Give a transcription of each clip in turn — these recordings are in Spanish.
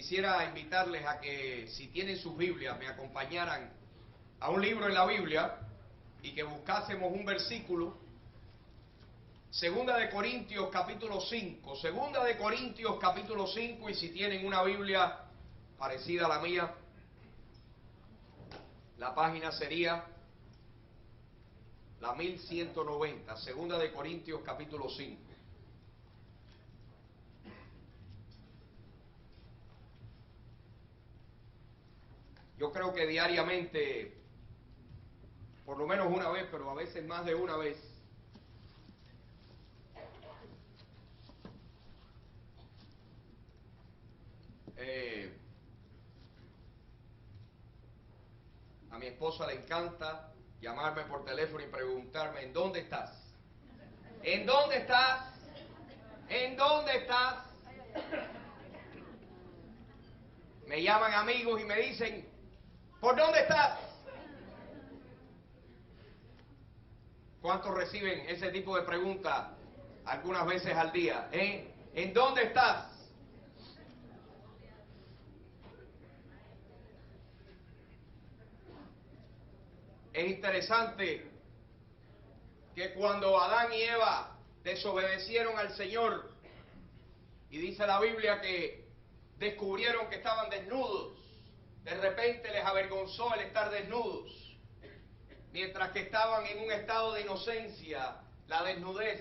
quisiera invitarles a que, si tienen sus Biblias, me acompañaran a un libro en la Biblia y que buscásemos un versículo. Segunda de Corintios capítulo 5, Segunda de Corintios capítulo 5, y si tienen una Biblia parecida a la mía, la página sería la 1190, Segunda de Corintios capítulo 5. Yo creo que diariamente, por lo menos una vez, pero a veces más de una vez, a mi esposa le encanta llamarme por teléfono y preguntarme: ¿en dónde estás? ¿En dónde estás? ¿En dónde estás? Me llaman amigos y me dicen: ¿por dónde estás? ¿Cuántos reciben ese tipo de preguntas algunas veces al día? ¿En dónde estás? Es interesante que cuando Adán y Eva desobedecieron al Señor, y dice la Biblia que descubrieron que estaban desnudos, de repente les avergonzó el estar desnudos. Mientras que estaban en un estado de inocencia, la desnudez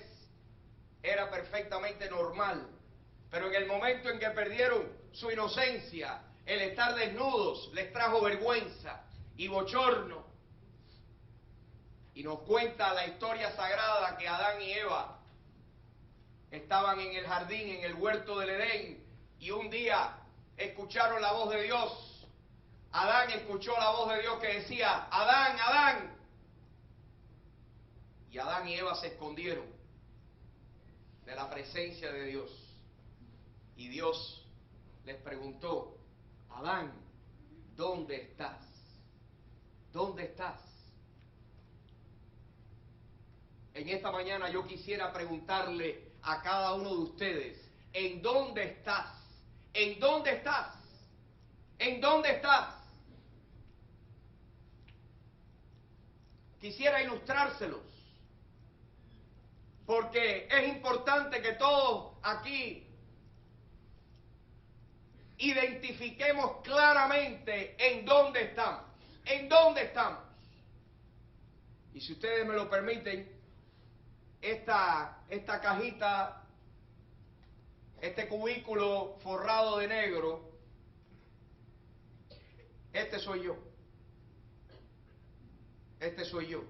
era perfectamente normal. Pero en el momento en que perdieron su inocencia, el estar desnudos les trajo vergüenza y bochorno. Y nos cuenta la historia sagrada que Adán y Eva estaban en el jardín, en el huerto del Edén, y un día escucharon la voz de Dios. Adán escuchó la voz de Dios que decía: Adán, Adán. Y Adán y Eva se escondieron de la presencia de Dios. Y Dios les preguntó: Adán, ¿dónde estás? ¿Dónde estás? En esta mañana yo quisiera preguntarle a cada uno de ustedes: ¿en dónde estás? ¿En dónde estás? ¿En dónde estás? Quisiera ilustrárselos, porque es importante que todos aquí identifiquemos claramente en dónde estamos. ¿En dónde estamos? Y si ustedes me lo permiten, esta cajita, este cubículo forrado de negro, este soy yo. Este soy yo.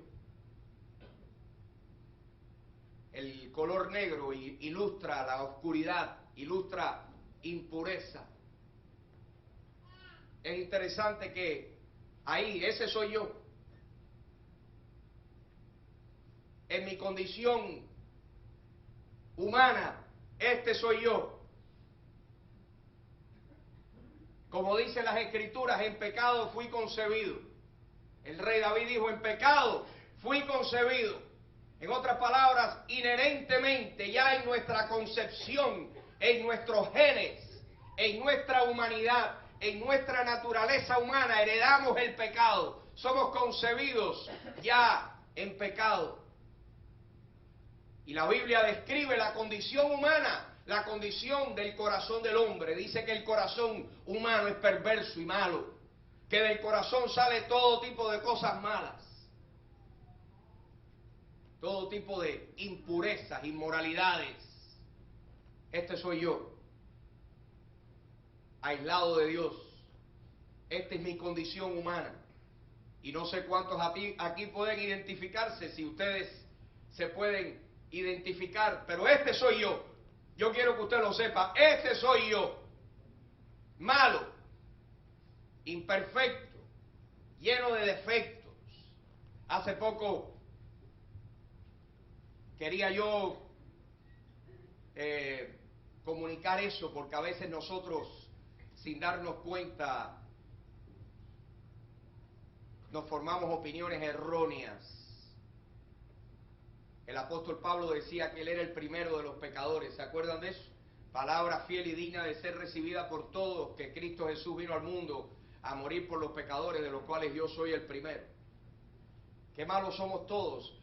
El color negro ilustra la oscuridad, ilustra impureza. Es interesante que ahí, ese soy yo. En mi condición humana, este soy yo. Como dicen las Escrituras, en pecado fui concebido. El rey David dijo: en pecado fui concebido. En otras palabras, inherentemente ya en nuestra concepción, en nuestros genes, en nuestra humanidad, en nuestra naturaleza humana, heredamos el pecado. Somos concebidos ya en pecado. Y la Biblia describe la condición humana, la condición del corazón del hombre. Dice que el corazón humano es perverso y malo, que del corazón sale todo tipo de cosas malas, todo tipo de impurezas, inmoralidades. Este soy yo, aislado de Dios. Esta es mi condición humana. Y no sé cuántos aquí pueden identificarse, si ustedes se pueden identificar, pero este soy yo. Yo quiero que usted lo sepa, este soy yo. Malo, imperfecto, lleno de defectos. Hace poco quería yo comunicar eso, porque a veces nosotros, sin darnos cuenta, nos formamos opiniones erróneas. El apóstol Pablo decía que él era el primero de los pecadores. ¿Se acuerdan de eso? palabra fiel y digna de ser recibida por todos, que Cristo Jesús vino al mundo a morir por los pecadores, de los cuales yo soy el primero. Qué malos somos todos.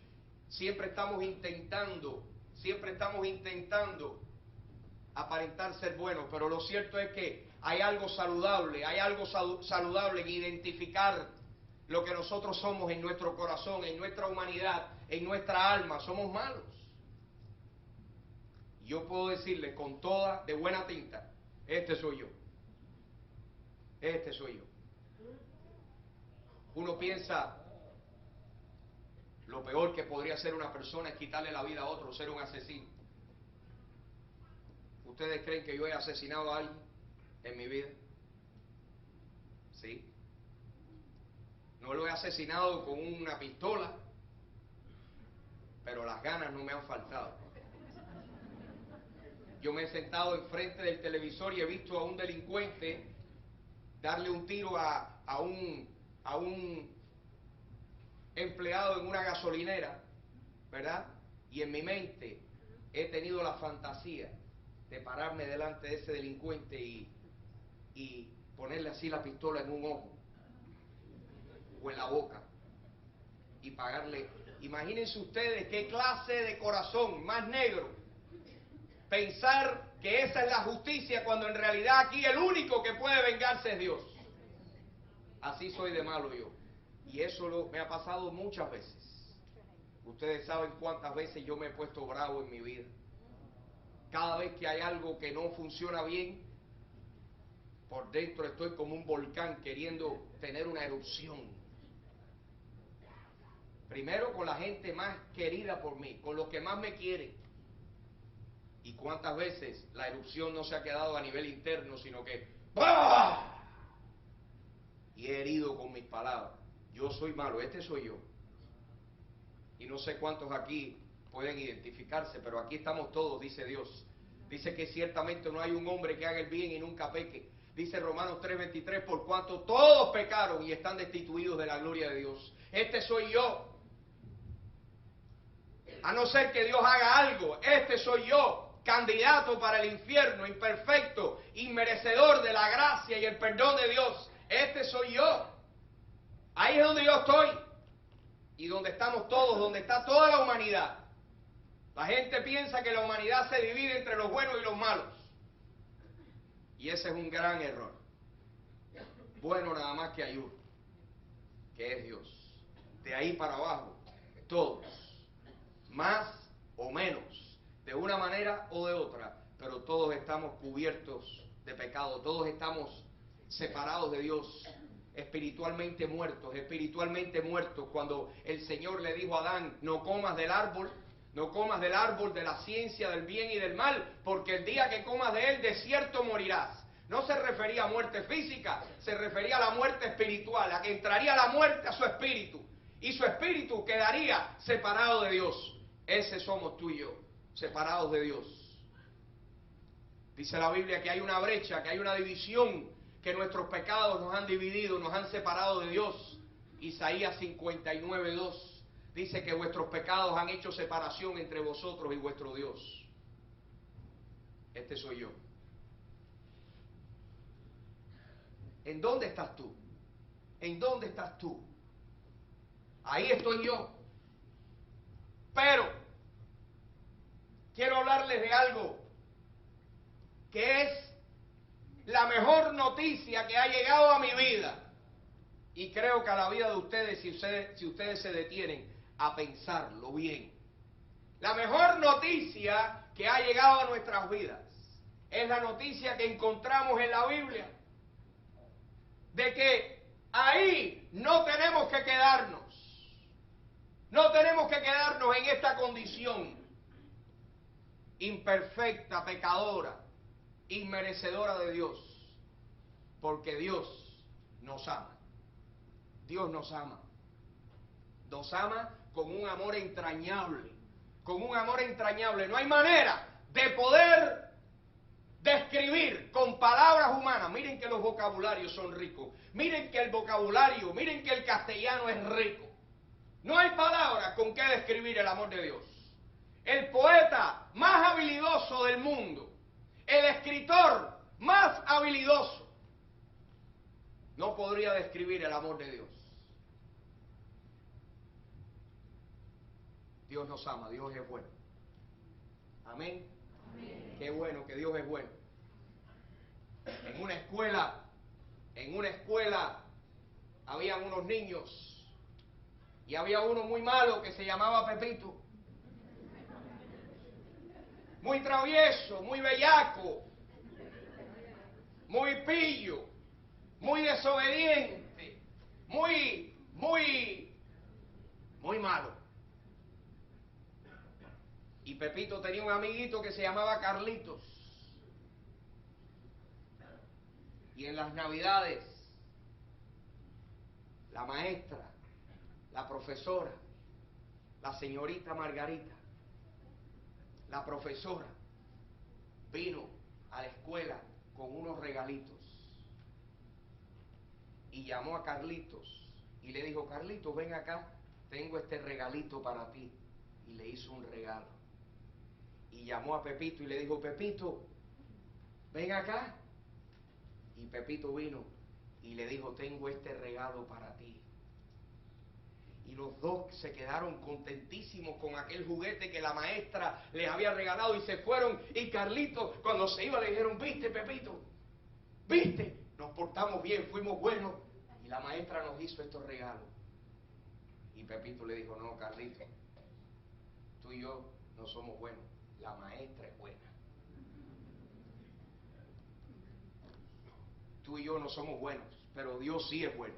Siempre estamos intentando aparentar ser buenos, pero lo cierto es que hay algo saludable en identificar lo que nosotros somos en nuestro corazón, en nuestra humanidad, en nuestra alma. Somos malos. Yo puedo decirle con toda, de buena tinta, este soy yo. Este soy yo. Uno piensa, lo peor que podría hacer una persona es quitarle la vida a otro, ser un asesino. ¿Ustedes creen que yo he asesinado a alguien en mi vida? Sí. No lo he asesinado con una pistola, pero las ganas no me han faltado. Yo me he sentado enfrente del televisor y he visto a un delincuente darle un tiro a un empleado en una gasolinera, ¿verdad? Y en mi mente he tenido la fantasía de pararme delante de ese delincuente y ponerle así la pistola en un ojo o en la boca y pagarle. Imagínense ustedes qué clase de corazón más negro pensar que esa es la justicia, cuando en realidad aquí el único que puede vengarse es Dios. Así soy de malo yo. Y eso me ha pasado muchas veces. Ustedes saben cuántas veces yo me he puesto bravo en mi vida. Cada vez que hay algo que no funciona bien, por dentro estoy como un volcán queriendo tener una erupción. Primero con la gente más querida por mí, con los que más me quieren. Y cuántas veces la erupción no se ha quedado a nivel interno, sino que ¡bah! Y he herido con mis palabras. Yo soy malo, este soy yo. Y no sé cuántos aquí pueden identificarse, pero aquí estamos todos, dice Dios. Dice que ciertamente no hay un hombre que haga el bien y nunca peque. Dice Romanos 3:23, por cuanto todos pecaron y están destituidos de la gloria de Dios. Este soy yo. A no ser que Dios haga algo, este soy yo. Candidato para el infierno, imperfecto, inmerecedor de la gracia y el perdón de Dios. Este soy yo. Ahí es donde yo estoy. Y donde estamos todos, donde está toda la humanidad. La gente piensa que la humanidad se divide entre los buenos y los malos. Y ese es un gran error. Bueno, nada más que hay uno, que es Dios. De ahí para abajo, todos, más o menos, de una manera o de otra, pero todos estamos cubiertos de pecado, todos estamos separados de Dios, espiritualmente muertos. Cuando el Señor le dijo a Adán, no comas del árbol de la ciencia del bien y del mal, porque el día que comas de él, de cierto morirás. No se refería a muerte física, se refería a la muerte espiritual, a que entraría la muerte a su espíritu, y su espíritu quedaría separado de Dios. Ese somos tú y yo, separados de Dios. Dice la Biblia que hay una brecha, que hay una división, que nuestros pecados nos han dividido, nos han separado de Dios. Isaías 59:2 dice que vuestros pecados han hecho separación entre vosotros y vuestro Dios. Este soy yo. ¿En dónde estás tú? ¿En dónde estás tú? Ahí estoy yo. Pero quiero hablarles de algo que es la mejor noticia que ha llegado a mi vida, y creo que a la vida de ustedes, si ustedes se detienen a pensarlo bien. La mejor noticia que ha llegado a nuestras vidas es la noticia que encontramos en la Biblia, de que ahí no tenemos que quedarnos. No tenemos que quedarnos en esta condición imperfecta, pecadora, inmerecedora de Dios, porque Dios nos ama. Dios nos ama. Nos ama con un amor entrañable, con un amor entrañable. No hay manera de poder describir con palabras humanas. Miren que los vocabularios son ricos. Miren que el vocabulario, miren que el castellano es rico. No hay palabras con que describir el amor de Dios. El poeta más habilidoso del mundo, el escritor más habilidoso no podría describir el amor de Dios. Dios nos ama, Dios es bueno. Amén. Amén. Qué bueno que Dios es bueno. En una escuela habían unos niños y había uno muy malo que se llamaba Pepito. Muy travieso, muy bellaco, muy pillo, muy desobediente, muy malo. Y Pepito tenía un amiguito que se llamaba Carlitos. Y en las Navidades, la maestra, la profesora, la señorita Margarita, la profesora, vino a la escuela con unos regalitos. Y llamó a Carlitos y le dijo: Carlitos, ven acá, tengo este regalito para ti. Y le hizo un regalo. Y llamó a Pepito y le dijo: Pepito, ven acá. Y Pepito vino y le dijo: tengo este regalo para ti. Y los dos se quedaron contentísimos con aquel juguete que la maestra les había regalado y se fueron. Y Carlitos, cuando se iba, le dijeron: ¿viste, Pepito? ¿Viste? Nos portamos bien, fuimos buenos y la maestra nos hizo estos regalos. Y Pepito le dijo: no, Carlitos, tú y yo no somos buenos, la maestra es buena. Tú y yo no somos buenos, pero Dios sí es bueno.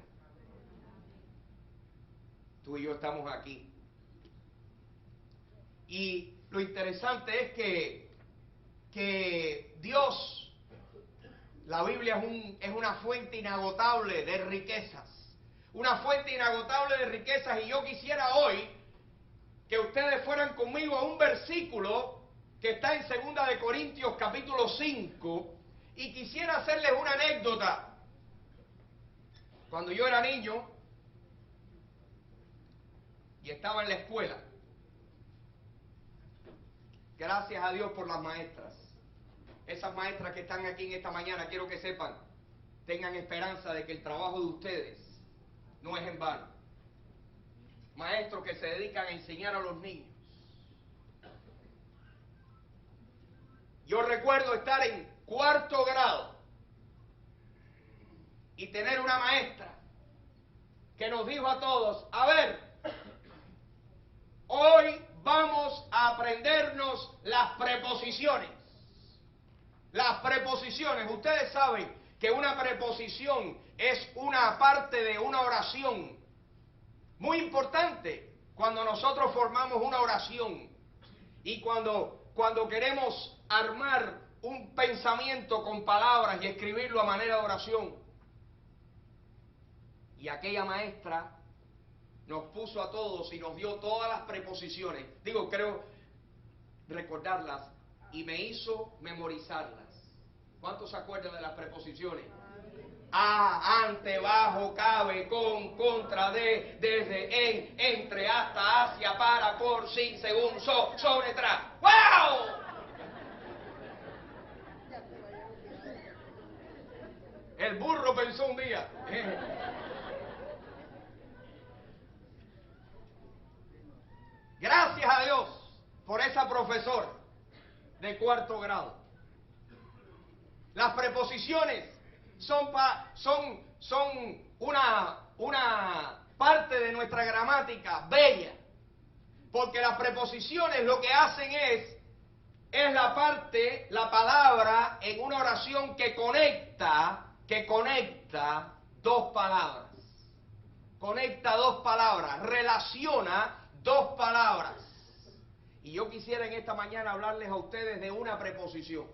Tú y yo estamos aquí. Y lo interesante es que Dios, la Biblia es una fuente inagotable de riquezas. Una fuente inagotable de riquezas. Y yo quisiera hoy que ustedes fueran conmigo a un versículo que está en 2 de Corintios capítulo 5. Y quisiera hacerles una anécdota. Cuando yo era niño y estaba en la escuela, gracias a Dios por las maestras. Esas maestras que están aquí en esta mañana, quiero que sepan, tengan esperanza de que el trabajo de ustedes no es en vano. Maestros que se dedican a enseñar a los niños. Yo recuerdo estar en 4º grado y tener una maestra que nos dijo a todos: a ver, hoy vamos a aprendernos las preposiciones. Las preposiciones, ustedes saben que una preposición es una parte de una oración muy importante cuando nosotros formamos una oración y cuando queremos armar un pensamiento con palabras y escribirlo a manera de oración. Y aquella maestra nos puso a todos y nos dio todas las preposiciones. Creo recordarlas y me hizo memorizarlas. ¿Cuántos se acuerdan de las preposiciones? A, ante, bajo, cabe, con, contra, de, desde, en, entre, hasta, hacia, para, por, sin, según, sobre, tras. ¡Wow! El burro pensó un día. Gracias a Dios por esa profesora de 4º grado. Las preposiciones son una parte de nuestra gramática bella, porque las preposiciones lo que hacen es la palabra en una oración que conecta dos palabras. Conecta dos palabras, relaciona dos palabras. Y yo quisiera en esta mañana hablarles a ustedes de una preposición,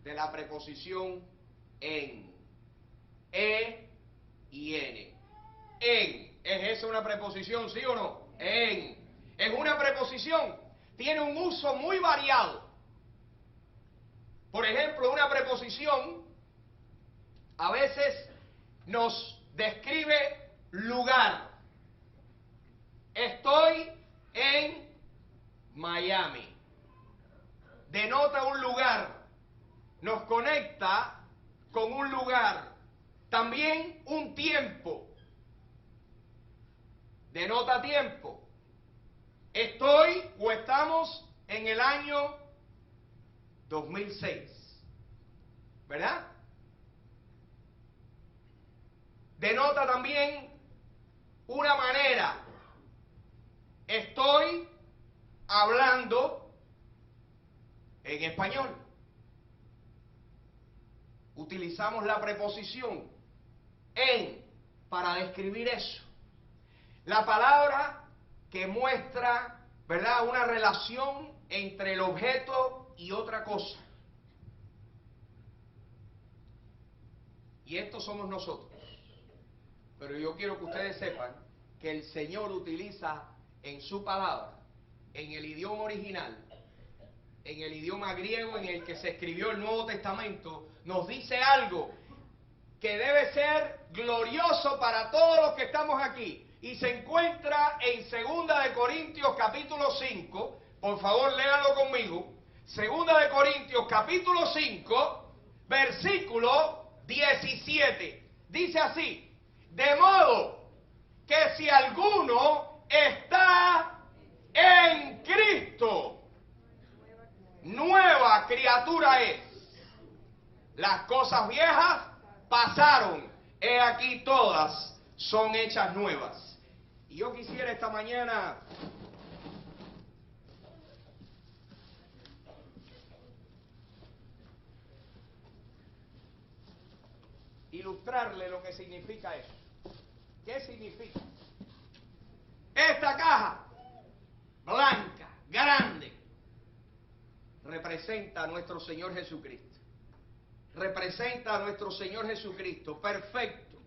de la preposición en. E y N. En. ¿Es esa una preposición, sí o no? En. Es una preposición. Tiene un uso muy variado. Por ejemplo, una preposición a veces nos describe lugar. Estoy en Miami. Denota un lugar. nos conecta con un lugar, también un tiempo. Denota tiempo. Estoy o estamos en el año 2006, ¿verdad? Denota también una manera. Estoy hablando en español. Utilizamos la preposición en para describir eso. La palabra que muestra, ¿verdad?, una relación entre el objeto y otra cosa. Y estos somos nosotros. Pero yo quiero que ustedes sepan que el Señor utiliza en su palabra, en el idioma original, en el idioma griego en el que se escribió el Nuevo Testamento, nos dice algo que debe ser glorioso para todos los que estamos aquí. Y se encuentra en 2 de Corintios capítulo 5, por favor léanlo conmigo, 2 de Corintios capítulo 5, versículo 17. Dice así: de modo que si alguno está en Cristo, nueva criatura es. Las cosas viejas pasaron, he aquí todas son hechas nuevas. Y yo quisiera esta mañana ilustrarle lo que significa eso. ¿Qué significa? Esta caja blanca, grande, representa a nuestro Señor Jesucristo. Representa a nuestro Señor Jesucristo, perfecto,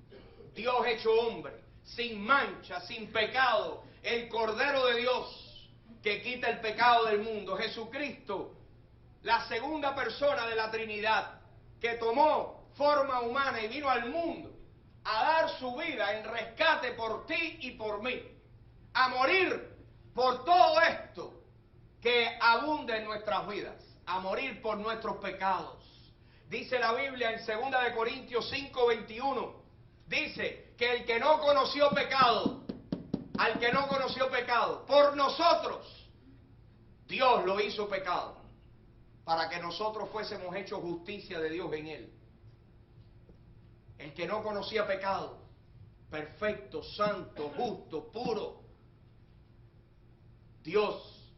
Dios hecho hombre, sin mancha, sin pecado, el Cordero de Dios que quita el pecado del mundo. Jesucristo, la segunda persona de la Trinidad, que tomó forma humana y vino al mundo a dar su vida en rescate por ti y por mí, a morir por todo esto que abunda en nuestras vidas, a morir por nuestros pecados. Dice la Biblia en 2 de Corintios 5:21, dice que el que no conoció pecado, al que no conoció pecado, por nosotros, Dios lo hizo pecado, para que nosotros fuésemos hechos justicia de Dios en él. El que no conocía pecado, perfecto, santo, justo, puro, Dios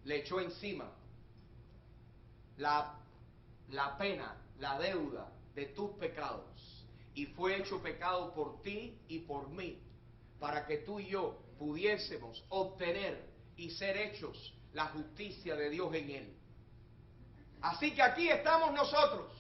le echó encima la pena, la deuda de tus pecados, y fue hecho pecado por ti y por mí, para que tú y yo pudiésemos obtener y ser hechos la justicia de Dios en él. Así que aquí estamos nosotros.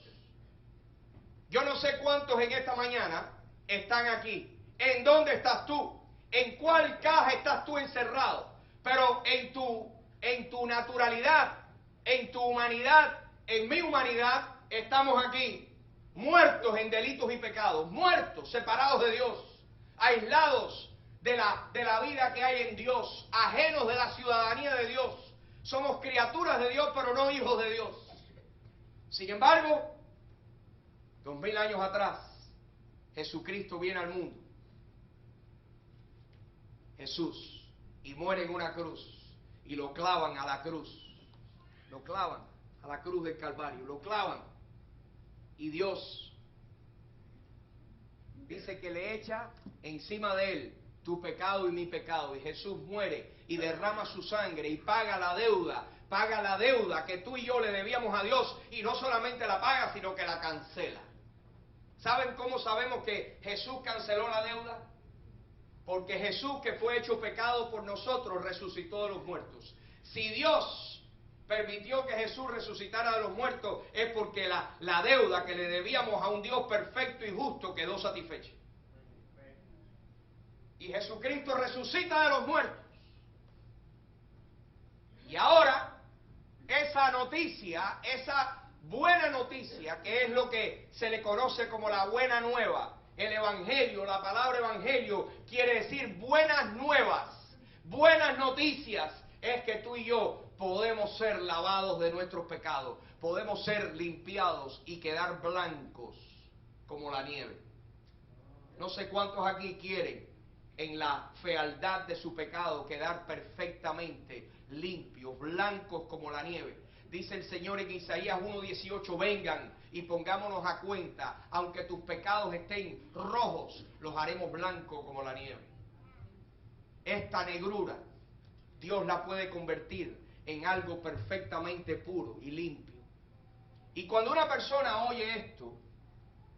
Yo no sé cuántos en esta mañana están aquí. ¿En dónde estás tú? ¿En cuál caja estás tú encerrado? Pero en tu naturalidad, en tu humanidad, en mi humanidad, estamos aquí, muertos en delitos y pecados, muertos, separados de Dios, aislados de la vida que hay en Dios, ajenos de la ciudadanía de Dios. Somos criaturas de Dios, pero no hijos de Dios. Sin embargo, 2000 años atrás, Jesucristo viene al mundo. Jesús, y muere en una cruz, y lo clavan a la cruz. Lo clavan a la cruz del Calvario, lo clavan. Y Dios dice que le echa encima de él tu pecado y mi pecado. Y Jesús muere y derrama su sangre y paga la deuda que tú y yo le debíamos a Dios. Y no solamente la paga, sino que la cancela. ¿Saben cómo sabemos que Jesús canceló la deuda? Porque Jesús, que fue hecho pecado por nosotros, resucitó de los muertos. Si Dios permitió que Jesús resucitara de los muertos, es porque la deuda que le debíamos a un Dios perfecto y justo quedó satisfecha. Y Jesucristo resucita de los muertos. Y ahora, esa noticia, esa buena noticia, que es lo que se le conoce como la buena nueva, el evangelio, la palabra evangelio quiere decir buenas nuevas, buenas noticias, es que tú y yo podemos ser lavados de nuestros pecados, podemos ser limpiados y quedar blancos como la nieve. No sé cuántos aquí quieren, en la fealdad de su pecado, quedar perfectamente limpios, blancos como la nieve. Dice el Señor en Isaías 1:18, vengan y pongámonos a cuenta, aunque tus pecados estén rojos, los haremos blancos como la nieve. Esta negrura, Dios la puede convertir en algo perfectamente puro y limpio. Y cuando una persona oye esto,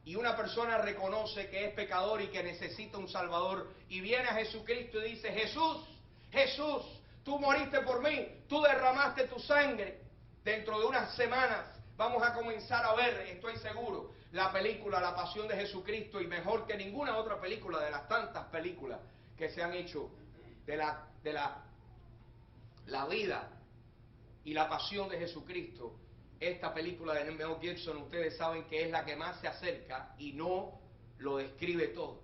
y una persona reconoce que es pecador y que necesita un Salvador, y viene a Jesucristo y dice, Jesús, Jesús, tú moriste por mí, tú derramaste tu sangre. Dentro de unas semanas vamos a comenzar a ver, estoy seguro, la película La Pasión de Jesucristo, y mejor que ninguna otra película de las tantas películas que se han hecho de la vida y la pasión de Jesucristo. Esta película de Mel Gibson, ustedes saben que es la que más se acerca y no lo describe todo.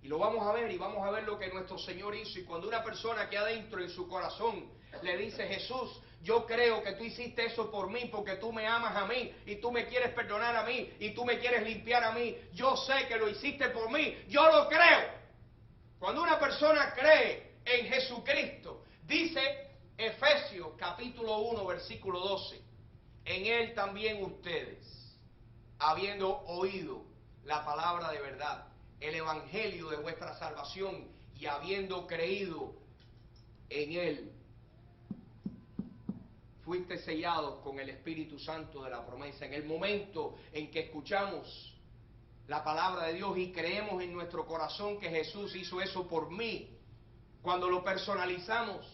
Y lo vamos a ver, y vamos a ver lo que nuestro Señor hizo. Y cuando una persona que adentro en su corazón le dice, Jesús, yo creo que tú hiciste eso por mí, porque tú me amas a mí, y tú me quieres perdonar a mí, y tú me quieres limpiar a mí, yo sé que lo hiciste por mí, yo lo creo. Cuando una persona cree en Jesucristo, dice Efesios capítulo 1, versículo 12, en Él también ustedes, habiendo oído la palabra de verdad, el evangelio de vuestra salvación, y habiendo creído en Él, fuiste sellados con el Espíritu Santo de la promesa. En el momento en que escuchamos la palabra de Dios y creemos en nuestro corazón que Jesús hizo eso por mí, cuando lo personalizamos,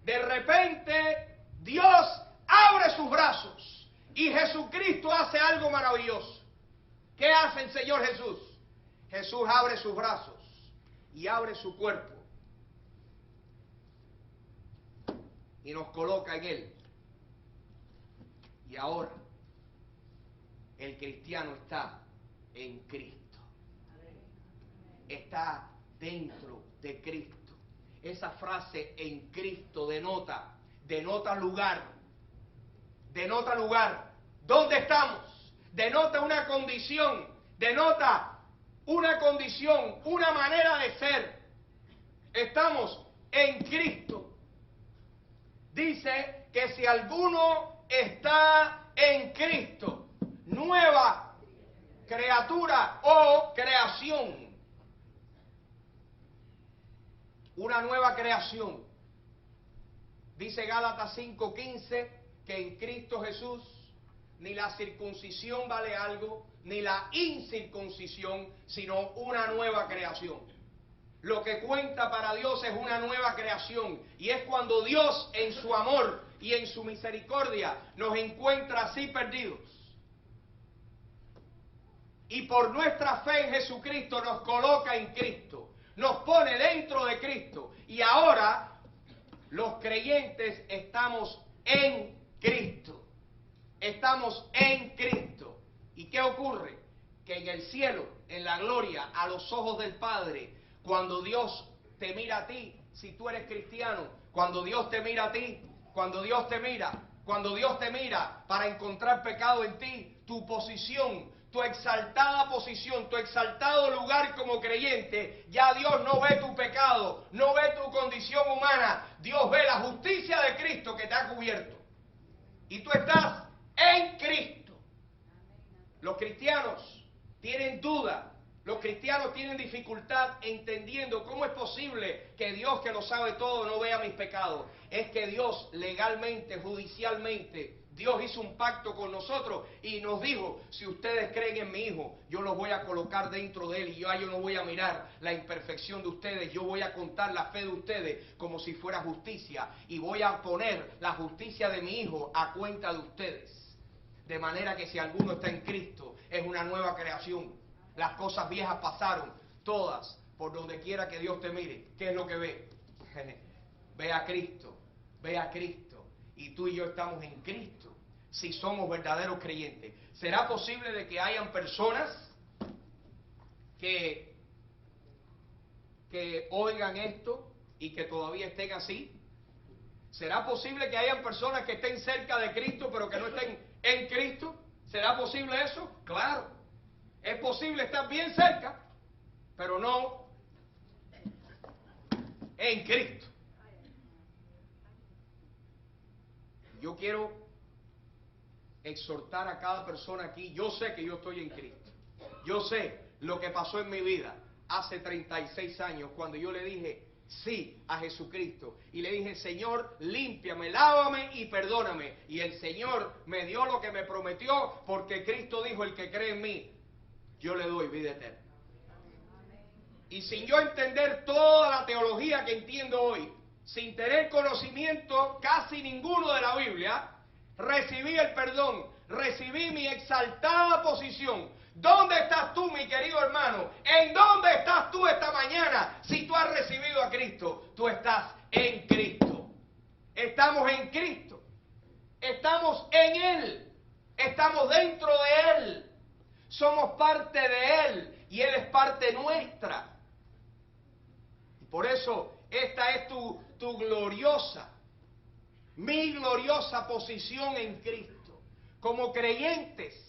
de repente Dios abre sus brazos y Jesucristo hace algo maravilloso. ¿Qué hace el Señor Jesús? Jesús abre sus brazos y abre su cuerpo y nos coloca en Él. Y ahora el cristiano está en Cristo. Está dentro de Cristo. Esa frase en Cristo denota lugar. Denota lugar. ¿Dónde estamos? Denota una condición. Denota una condición, una manera de ser. Estamos en Cristo. Dice que si alguno está en Cristo, nueva criatura o creación. Una nueva creación. Dice Gálatas 5:15 que en Cristo Jesús ni la circuncisión vale algo, ni la incircuncisión, sino una nueva creación. Lo que cuenta para Dios es una nueva creación, y es cuando Dios en su amor y en su misericordia nos encuentra así perdidos. Y por nuestra fe en Jesucristo nos coloca en Cristo, nos pone dentro de Cristo, y ahora los creyentes estamos en Cristo. Estamos en Cristo. ¿Y qué ocurre? Que en el cielo, en la gloria, a los ojos del Padre, cuando Dios te mira a ti, si tú eres cristiano, cuando Dios te mira a ti, cuando Dios te mira para encontrar pecado en ti, tu posición, tu exaltada posición, tu exaltado lugar como creyente, ya Dios no ve tu pecado, no ve tu condición humana, Dios ve la justicia de Cristo que te ha cubierto. Y tú estás en Cristo. Los cristianos tienen duda, los cristianos tienen dificultad entendiendo cómo es posible que Dios, que lo sabe todo, no vea mis pecados. Es que Dios legalmente, judicialmente, Dios hizo un pacto con nosotros y nos dijo, si ustedes creen en mi Hijo, yo los voy a colocar dentro de Él, y yo no voy a mirar la imperfección de ustedes, yo voy a contar la fe de ustedes como si fuera justicia, y voy a poner la justicia de mi Hijo a cuenta de ustedes. De manera que si alguno está en Cristo, es una nueva creación. Las cosas viejas pasaron, todas, por donde quiera que Dios te mire. ¿Qué es lo que ve? Ve a Cristo, ve a Cristo. Y tú y yo estamos en Cristo, si somos verdaderos creyentes. ¿Será posible de que hayan personas que oigan esto y que todavía estén así? ¿Será posible que hayan personas que estén cerca de Cristo pero que no estén en Cristo? ¿Será posible eso? Claro. Es posible estar bien cerca, pero no en Cristo. Yo quiero exhortar a cada persona aquí. Yo sé que yo estoy en Cristo. Yo sé lo que pasó en mi vida hace 36 años cuando yo le dije sí a Jesucristo y le dije: Señor, límpiame, lávame y perdóname. Y el Señor me dio lo que me prometió, porque Cristo dijo: el que cree en mí, yo le doy vida eterna. Y sin yo entender toda la teología que entiendo hoy, sin tener conocimiento casi ninguno de la Biblia, recibí el perdón, recibí mi exaltada posición. ¿Dónde estás tú, mi querido hermano? ¿En dónde estás tú esta mañana? Si tú has recibido a Cristo, tú estás en Cristo. Estamos en Cristo. Estamos en Él. Estamos dentro de Él. Somos parte de Él y Él es parte nuestra. Y por eso esta es tu gloriosa, mi gloriosa posición en Cristo. Como creyentes,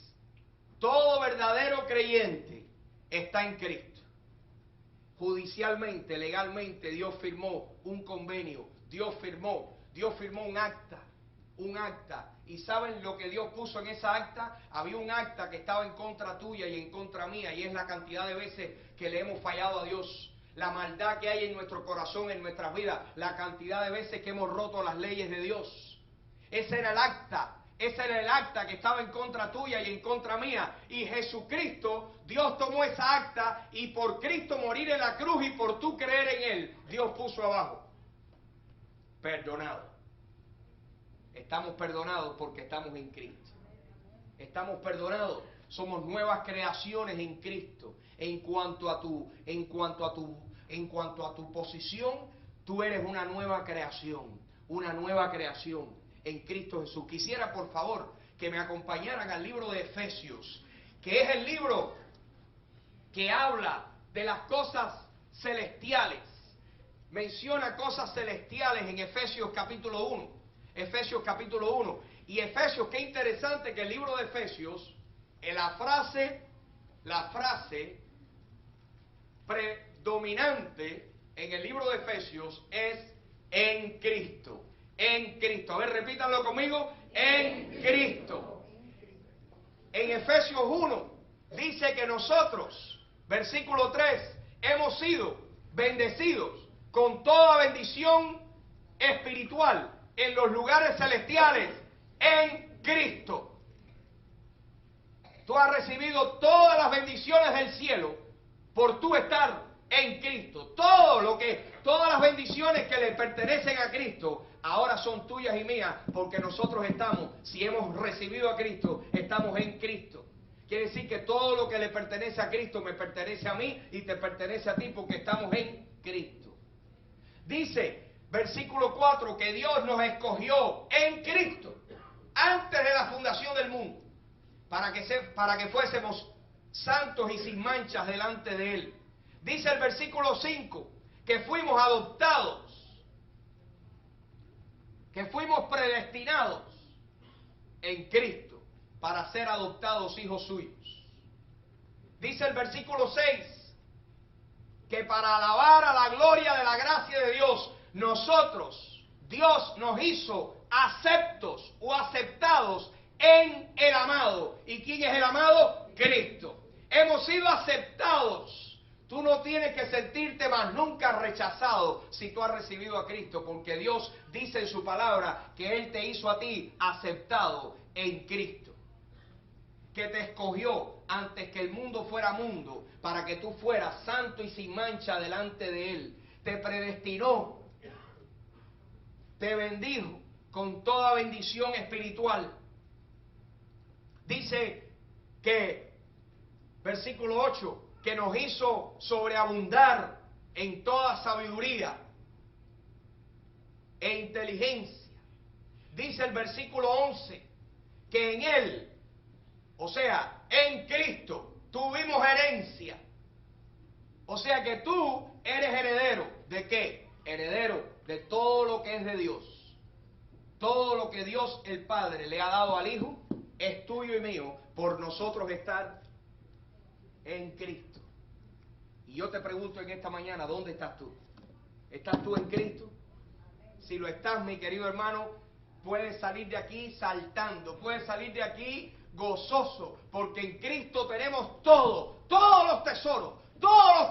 todo verdadero creyente está en Cristo. Judicialmente, legalmente, Dios firmó un convenio, Dios firmó un acta. ¿Y saben lo que Dios puso en esa acta? Había un acta que estaba en contra tuya y en contra mía, y es la cantidad de veces que le hemos fallado a Dios. La maldad que hay en nuestro corazón, en nuestras vidas, la cantidad de veces que hemos roto las leyes de Dios. Ese era el acta. Ese era el acta que estaba en contra tuya y en contra mía. Y Jesucristo, Dios tomó esa acta y por Cristo morir en la cruz y por tú creer en Él, Dios puso abajo: perdonado. Estamos perdonados porque estamos en Cristo. Estamos perdonados. Somos nuevas creaciones en Cristo. En cuanto a tu posición, tú eres una nueva creación. Una nueva creación en Cristo Jesús. Quisiera, por favor, que me acompañaran al libro de Efesios, que es el libro que habla de las cosas celestiales. Menciona cosas celestiales en Efesios capítulo 1. Efesios capítulo 1. Y Efesios, qué interesante que el libro de Efesios, la frase predominante en el libro de Efesios es en Cristo. En Cristo. A ver, repítanlo conmigo: en Cristo. En Efesios 1 dice que nosotros, versículo 3, hemos sido bendecidos con toda bendición espiritual en los lugares celestiales en Cristo. Tú has recibido todas las bendiciones del cielo por tú estar en Cristo. Todas las bendiciones que le pertenecen a Cristo ahora son tuyas y mías, porque nosotros estamos, si hemos recibido a Cristo, estamos en Cristo. Quiere decir que todo lo que le pertenece a Cristo me pertenece a mí y te pertenece a ti, porque estamos en Cristo. Dice, versículo 4, que Dios nos escogió en Cristo antes de la fundación del mundo, para que fuésemos santos y sin manchas delante de Él. Dice el versículo 5, que fuimos adoptados, que fuimos predestinados en Cristo para ser adoptados hijos suyos. Dice el versículo 6, que para alabar a la gloria de la gracia de Dios, Dios nos hizo aceptos o aceptados en el amado. ¿Y quién es el amado? Cristo. Hemos sido aceptados. Tú no tienes que sentirte más nunca rechazado si tú has recibido a Cristo, porque Dios dice en su palabra que Él te hizo a ti aceptado en Cristo. Que te escogió antes que el mundo fuera mundo, para que tú fueras santo y sin mancha delante de Él. Te predestinó, te bendijo con toda bendición espiritual. Dice que, versículo 8, que nos hizo sobreabundar en toda sabiduría e inteligencia. Dice el versículo 11, que en Él, o sea, en Cristo, tuvimos herencia. O sea que tú eres heredero. ¿De qué? Heredero de todo lo que es de Dios. Todo lo que Dios el Padre le ha dado al Hijo es tuyo y mío por nosotros estar en Cristo. Y yo te pregunto en esta mañana, ¿dónde estás tú? ¿Estás tú en Cristo? Si lo estás, mi querido hermano, puedes salir de aquí saltando, puedes salir de aquí gozoso, porque en Cristo tenemos todos los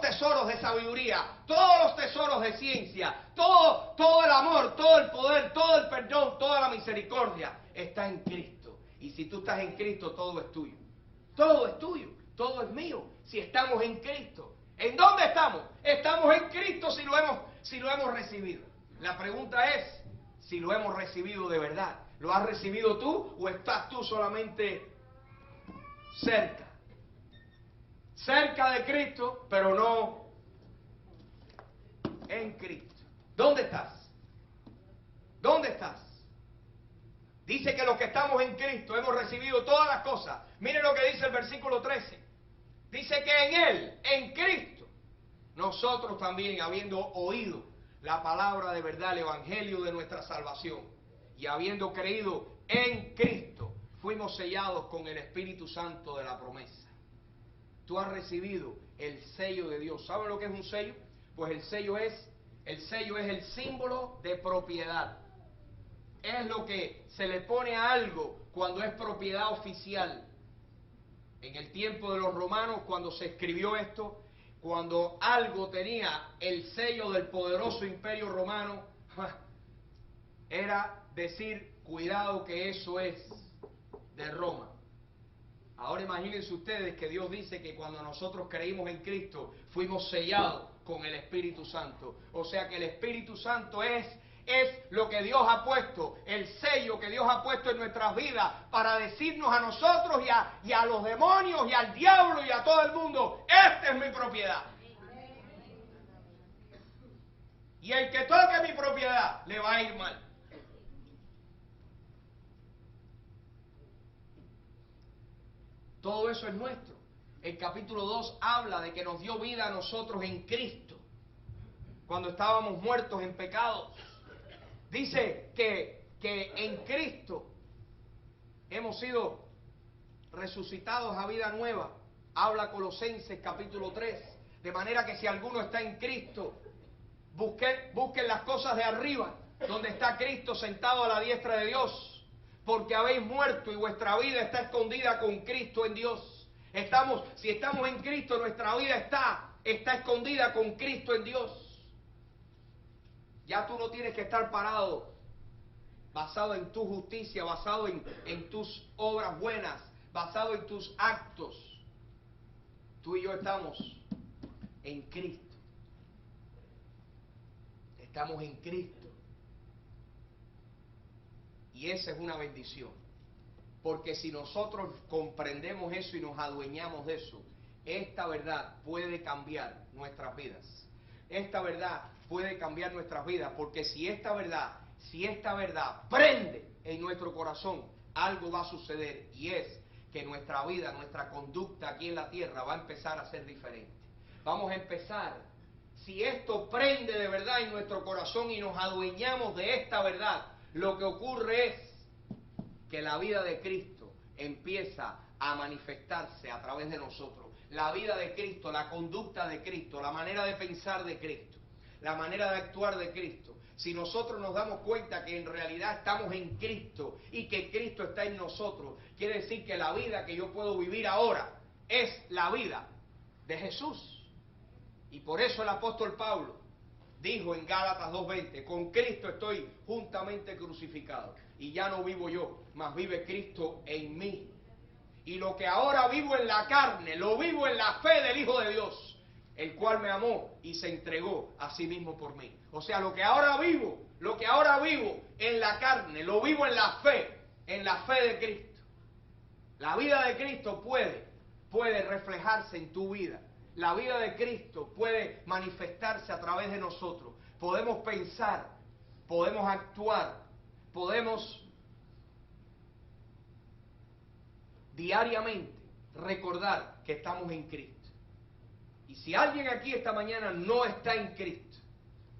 tesoros de sabiduría, todos los tesoros de ciencia, todo el amor, todo el poder, todo el perdón, toda la misericordia está en Cristo. Y si tú estás en Cristo, todo es tuyo. Todo es tuyo, todo es mío, si estamos en Cristo. ¿En dónde estamos? Estamos en Cristo si lo hemos recibido. La pregunta es si lo hemos recibido de verdad. ¿Lo has recibido tú o estás tú solamente cerca? Cerca de Cristo, pero no en Cristo. ¿Dónde estás? ¿Dónde estás? Dice que los que estamos en Cristo hemos recibido todas las cosas. Miren lo que dice el versículo 13. Dice que en Él, en Cristo, nosotros también, habiendo oído la palabra de verdad, el evangelio de nuestra salvación, y habiendo creído en Cristo, fuimos sellados con el Espíritu Santo de la promesa. Tú has recibido el sello de Dios. ¿Sabes lo que es un sello? Pues el sello es el símbolo de propiedad. Es lo que se le pone a algo cuando es propiedad oficial. En el tiempo de los romanos, cuando se escribió esto, cuando algo tenía el sello del poderoso imperio romano, era decir, cuidado que eso es de Roma. Ahora imagínense ustedes que Dios dice que cuando nosotros creímos en Cristo, fuimos sellados con el Espíritu Santo. O sea que el Espíritu Santo es lo que Dios ha puesto, el sello que Dios ha puesto en nuestras vidas para decirnos a nosotros y a los demonios y al diablo y a todo el mundo, esta es mi propiedad. Y el que toque mi propiedad le va a ir mal. Todo eso es nuestro. El capítulo 2 habla de que nos dio vida a nosotros en Cristo, cuando estábamos muertos en pecados. Dice que en Cristo hemos sido resucitados a vida nueva. Habla Colosenses capítulo 3. De manera que si alguno está en Cristo, busquen las cosas de arriba, donde está Cristo sentado a la diestra de Dios. Porque habéis muerto y vuestra vida está escondida con Cristo en Dios. Si estamos en Cristo, nuestra vida está escondida con Cristo en Dios. Ya tú no tienes que estar parado, basado en tu justicia, basado en tus obras buenas, basado en tus actos. Tú y yo estamos en Cristo. Estamos en Cristo. Y esa es una bendición. Porque si nosotros comprendemos eso y nos adueñamos de eso, esta verdad puede cambiar nuestras vidas. Esta verdad puede cambiar nuestras vidas, porque si esta verdad prende en nuestro corazón, algo va a suceder, y es que nuestra vida, nuestra conducta aquí en la tierra va a empezar a ser diferente. Vamos a empezar, si esto prende de verdad en nuestro corazón y nos adueñamos de esta verdad, lo que ocurre es que la vida de Cristo empieza a manifestarse a través de nosotros. La vida de Cristo, la conducta de Cristo, la manera de pensar de Cristo, la manera de actuar de Cristo. Si nosotros nos damos cuenta que en realidad estamos en Cristo y que Cristo está en nosotros, quiere decir que la vida que yo puedo vivir ahora es la vida de Jesús. Y por eso el apóstol Pablo dijo en Gálatas 2:20, con Cristo estoy juntamente crucificado, y ya no vivo yo, mas vive Cristo en mí. Y lo que ahora vivo en la carne, lo vivo en la fe del Hijo de Dios, el cual me amó y se entregó a sí mismo por mí. O sea, lo que ahora vivo en la carne, lo vivo en la fe de Cristo. La vida de Cristo puede reflejarse en tu vida. La vida de Cristo puede manifestarse a través de nosotros. Podemos pensar, podemos actuar, podemos diariamente recordar que estamos en Cristo. Y si alguien aquí esta mañana no está en Cristo,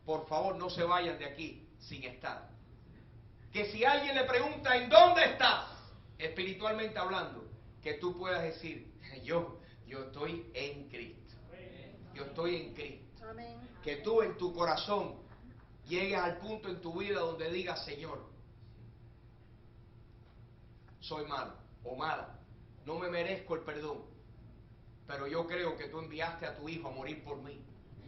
por favor no se vayan de aquí sin estar. que si alguien le pregunta ¿en dónde estás? Espiritualmente hablando, que tú puedas decir, yo estoy en Cristo. Yo estoy en Cristo. Amén. Que tú en tu corazón llegues al punto en tu vida donde digas, Señor, soy malo o mala, no me merezco el perdón, pero yo creo que tú enviaste a tu Hijo a morir por mí,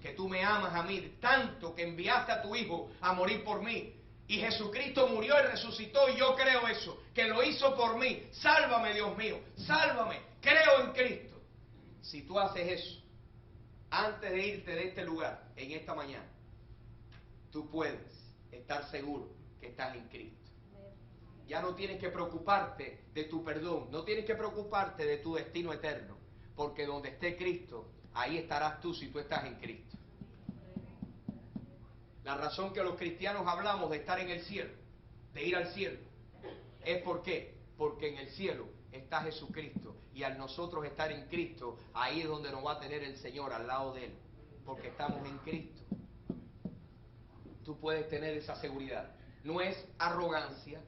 que tú me amas a mí tanto que enviaste a tu Hijo a morir por mí, y Jesucristo murió y resucitó, y yo creo eso, que lo hizo por mí. Sálvame, Dios mío, sálvame, creo en Cristo. Si tú haces eso, antes de irte de este lugar, en esta mañana, tú puedes estar seguro que estás en Cristo. Ya no tienes que preocuparte de tu perdón, no tienes que preocuparte de tu destino eterno, porque donde esté Cristo, ahí estarás tú si tú estás en Cristo. La razón que los cristianos hablamos de estar en el cielo, de ir al cielo, es ¿por qué? Porque en el cielo está Jesucristo, y al nosotros estar en Cristo, ahí es donde nos va a tener el Señor al lado de Él, porque estamos en Cristo. Tú puedes tener esa seguridad. No es arrogancia,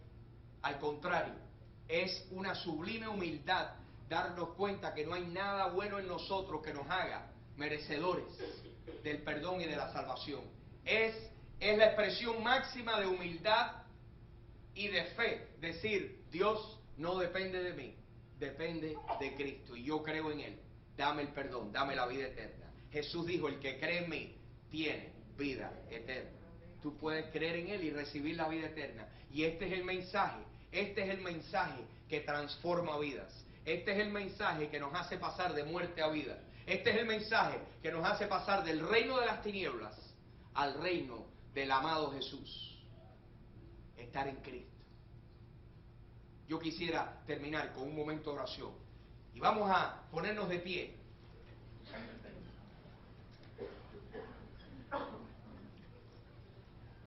al contrario, es una sublime humildad darnos cuenta que no hay nada bueno en nosotros que nos haga merecedores del perdón y de la salvación. Es la expresión máxima de humildad y de fe. Decir, Dios no depende de mí, depende de Cristo y yo creo en Él. Dame el perdón, dame la vida eterna. Jesús dijo, el que cree en mí tiene vida eterna. Tú puedes creer en Él y recibir la vida eterna. Y este es el mensaje que transforma vidas. Este es el mensaje que nos hace pasar de muerte a vida. Este es el mensaje que nos hace pasar del reino de las tinieblas al reino del amado Jesús. Estar en Cristo. Yo quisiera terminar con un momento de oración. Y vamos a ponernos de pie.